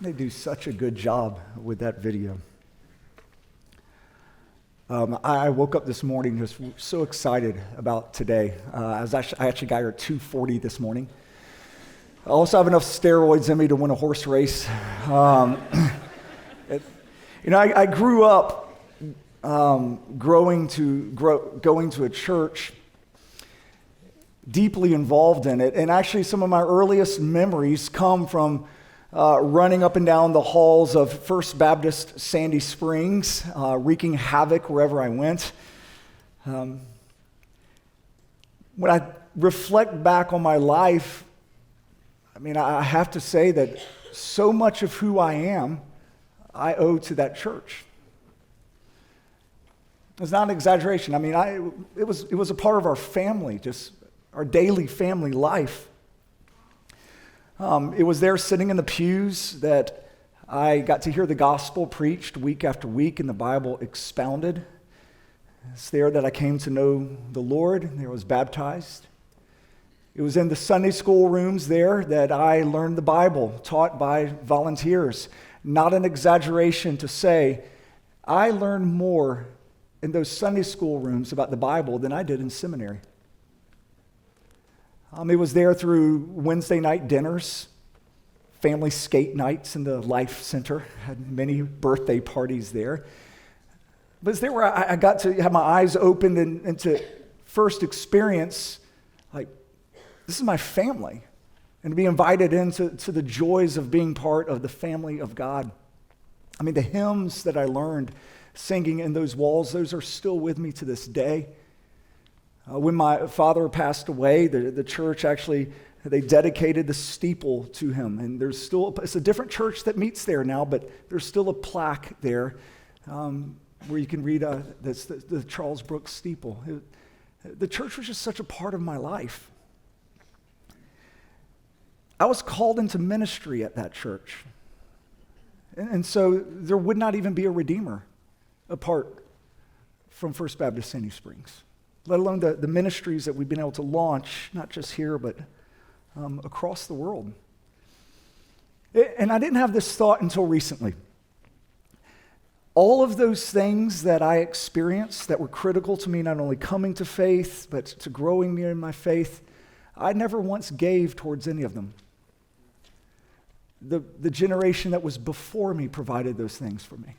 They do such a good job with that video. I woke up this morning just so excited about today. I actually got here at 2:40 this morning. I also have enough steroids in me to win a horse race. I grew up going to a church, deeply involved in it, and actually some of my earliest memories come from running up and down the halls of First Baptist Sandy Springs, wreaking havoc wherever I went. When I reflect back on my life, I have to say that so much of who I am, I owe to that church. It's not an exaggeration. It was a part of our family, just our daily family life. It was there sitting in the pews that I got to hear the gospel preached week after week and the Bible expounded. It's there that I came to know the Lord, and there I was baptized. It was in the Sunday school rooms there that I learned the Bible, taught by volunteers. Not an exaggeration to say, I learned more in those Sunday school rooms about the Bible than I did in seminary. It was there through Wednesday night dinners, family skate nights in the Life Center, had many birthday parties there. But it's there where I got to have my eyes opened and to first experience, this is my family, and to be invited into the joys of being part of the family of God. The hymns that I learned singing in those walls, those are still with me to this day. When my father passed away, the church actually, they dedicated the steeple to him. And it's a different church that meets there now, but there's still a plaque there where you can read that's the Charles Brooks steeple. The church was just such a part of my life. I was called into ministry at that church. And so there would not even be a Redeemer apart from First Baptist Sandy Springs, let alone the ministries that we've been able to launch, not just here, but across the world. And I didn't have this thought until recently. All of those things that I experienced that were critical to me, not only coming to faith, but to growing me in my faith, I never once gave towards any of them. The generation that was before me provided those things for me.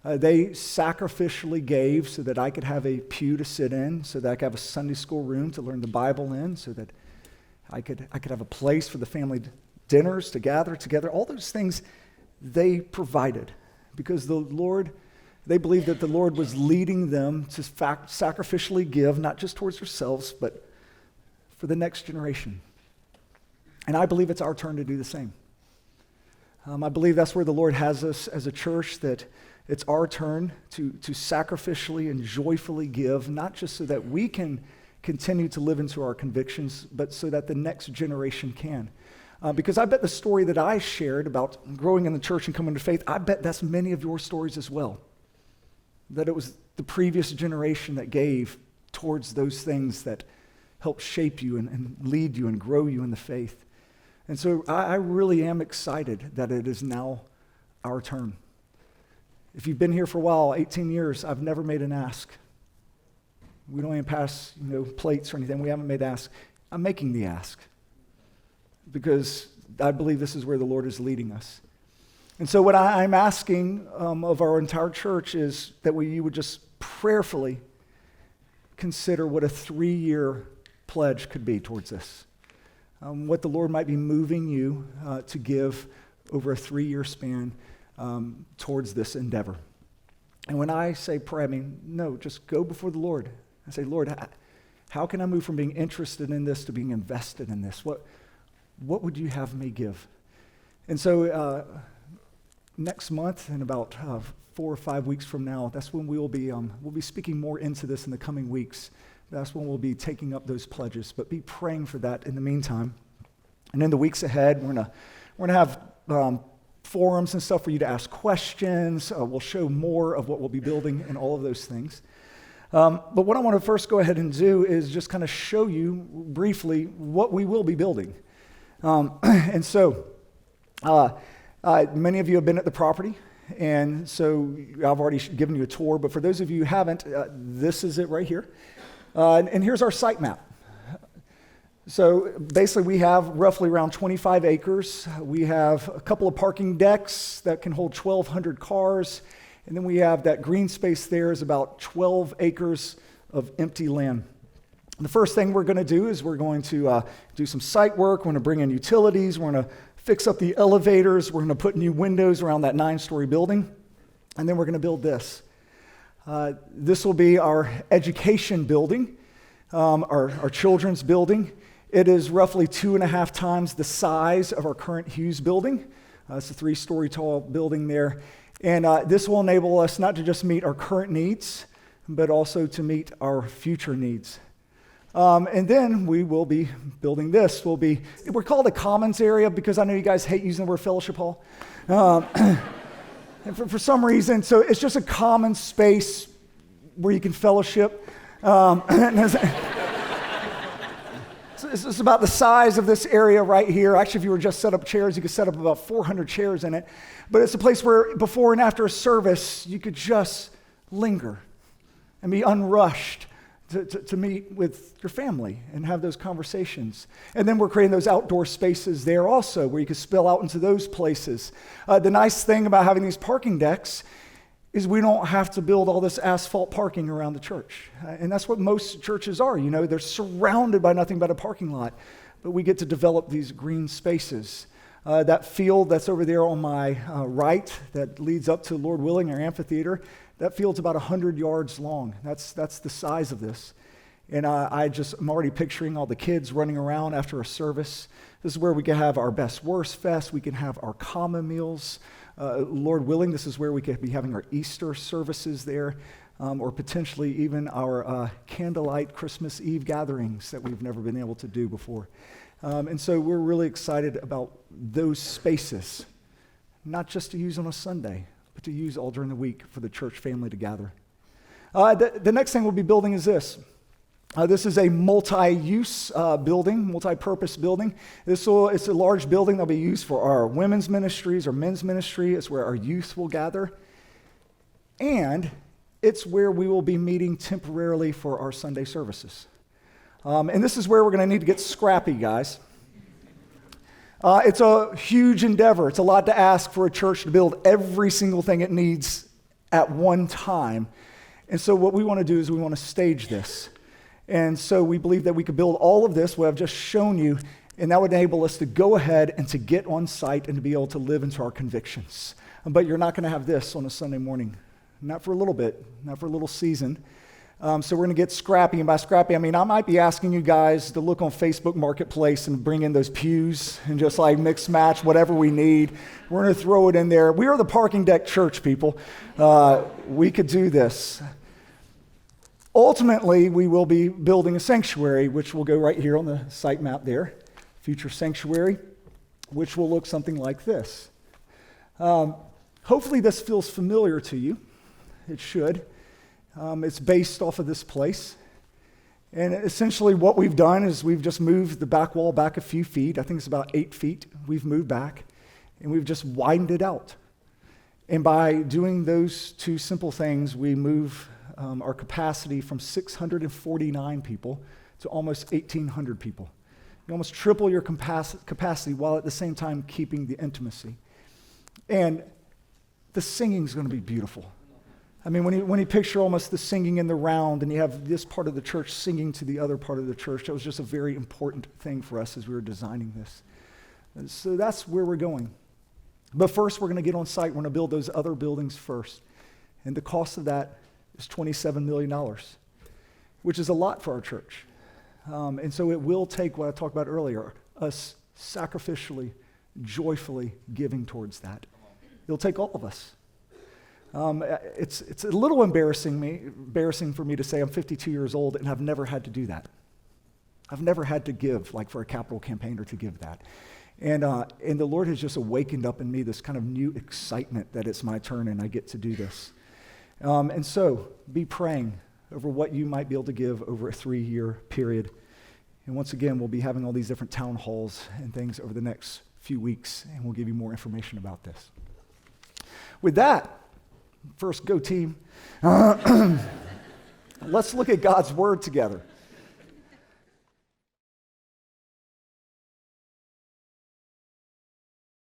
They sacrificially gave so that I could have a pew to sit in, so that I could have a Sunday school room to learn the Bible in, so that I could have a place for the family dinners to gather together. All those things they provided because they believed that the Lord was leading them to sacrificially give, not just towards themselves, but for the next generation. And I believe it's our turn to do the same. I believe that's where the Lord has us as a church, that it's our turn to sacrificially and joyfully give, not just so that we can continue to live into our convictions, but so that the next generation can. Because I bet the story that I shared about growing in the church and coming to faith, I bet that's many of your stories as well. That it was the previous generation that gave towards those things that helped shape you and lead you and grow you in the faith. And so I really am excited that it is now our turn. If you've been here for a while, 18 years, I've never made an ask. We don't even pass, plates or anything. We haven't made ask. I'm making the ask because I believe this is where the Lord is leading us. And so what I'm asking of our entire church is that you would just prayerfully consider what a 3-year pledge could be towards this. What the Lord might be moving you to give over a 3-year span towards this endeavor. And when I say pray, no, just go before the Lord. I say, Lord, how can I move from being interested in this to being invested in this? What would you have me give? And so next month, in about 4 or 5 weeks from now, that's when we'll be speaking more into this in the coming weeks. That's when we'll be taking up those pledges. But be praying for that in the meantime. And in the weeks ahead, we're gonna have forums and stuff for you to ask questions. We'll show more of what we'll be building and all of those things. But what I want to first go ahead and do is just kind of show you briefly what we will be building. And so Many of you have been at the property, and so I've already given you a tour, but for those of you who haven't, this is it right here. And here's our site map. So basically we have roughly around 25 acres. We have a couple of parking decks that can hold 1,200 cars. And then we have that green space there is about 12 acres of empty land. The first thing we're going to do is we're going to do some site work. We're going to bring in utilities. We're going to fix up the elevators. We're going to put new windows around that 9-story building. And then we're going to build this. This will be our education building, our children's building. It is roughly 2.5 times the size of our current Hughes building. It's a 3-story tall building there. And this will enable us not to just meet our current needs, but also to meet our future needs. And then we will be building this. We're called a commons area because I know you guys hate using the word fellowship hall. And for some reason, so it's just a common space where you can fellowship. It's about the size of this area right here. Actually, if you were just set up chairs, you could set up about 400 chairs in it. But it's a place where before and after a service, you could just linger and be unrushed to meet with your family and have those conversations. And then we're creating those outdoor spaces there also where you can spill out into those places. The nice thing about having these parking decks is we don't have to build all this asphalt parking around the church. And that's what most churches are. You know, they're surrounded by nothing but a parking lot. But we get to develop these green spaces. That field that's over there on my right that leads up to, Lord willing, our amphitheater, that field's about 100 yards long. That's the size of this. And I'm already picturing all the kids running around after a service. This is where we can have our best worst fest. We can have our common meals. Lord willing, this is where we could be having our Easter services there, or potentially even our candlelight Christmas Eve gatherings that we've never been able to do before. And so we're really excited about those spaces, not just to use on a Sunday, but to use all during the week for the church family to gather. The next thing we'll be building is this. This is a multi-use building, multi-purpose building. It's a large building that'll be used for our women's ministries, our men's ministry. It's where our youth will gather. And it's where we will be meeting temporarily for our Sunday services. And this is where we're going to need to get scrappy, guys. It's a huge endeavor. It's a lot to ask for a church to build every single thing it needs at one time. And so what we want to do is we want to stage this. And so we believe that we could build all of this, what I've just shown you, and that would enable us to go ahead and to get on site and to be able to live into our convictions. But you're not going to have this on a Sunday morning. Not for a little bit, not for a little season. So we're going to get scrappy. And by scrappy, I mean I might be asking you guys to look on Facebook Marketplace and bring in those pews and just like mix match whatever we need. We're going to throw it in there. We are the parking deck church, people. We could do this. Ultimately, we will be building a sanctuary, which will go right here on the site map there. Future sanctuary, which will look something like this. Hopefully this feels familiar to you. It should. It's based off of this place. And essentially what we've done is we've just moved the back wall back a few feet. I think it's about 8 feet. We've moved back, and we've just widened it out. And by doing those two simple things, we move our capacity from 649 people to almost 1,800 people. You almost triple your capacity while at the same time keeping the intimacy. And the singing is going to be beautiful. I mean, when you picture almost the singing in the round and you have this part of the church singing to the other part of the church, that was just a very important thing for us as we were designing this. And so that's where we're going. But first, we're going to get on site. We're going to build those other buildings first. And the cost of that is $27 million, which is a lot for our church. And so it will take what I talked about earlier, us sacrificially, joyfully giving towards that. It'll take all of us. It's a little embarrassing for me to say I'm 52 years old and I've never had to do that. I've never had to give, like for a capital campaign or to give that. And the Lord has just awakened up in me this kind of new excitement that it's my turn and I get to do this. And so be praying over what you might be able to give over a 3-year period. And once again, we'll be having all these different town halls and things over the next few weeks, and we'll give you more information about this. With that, first go team. Let's look at God's word together.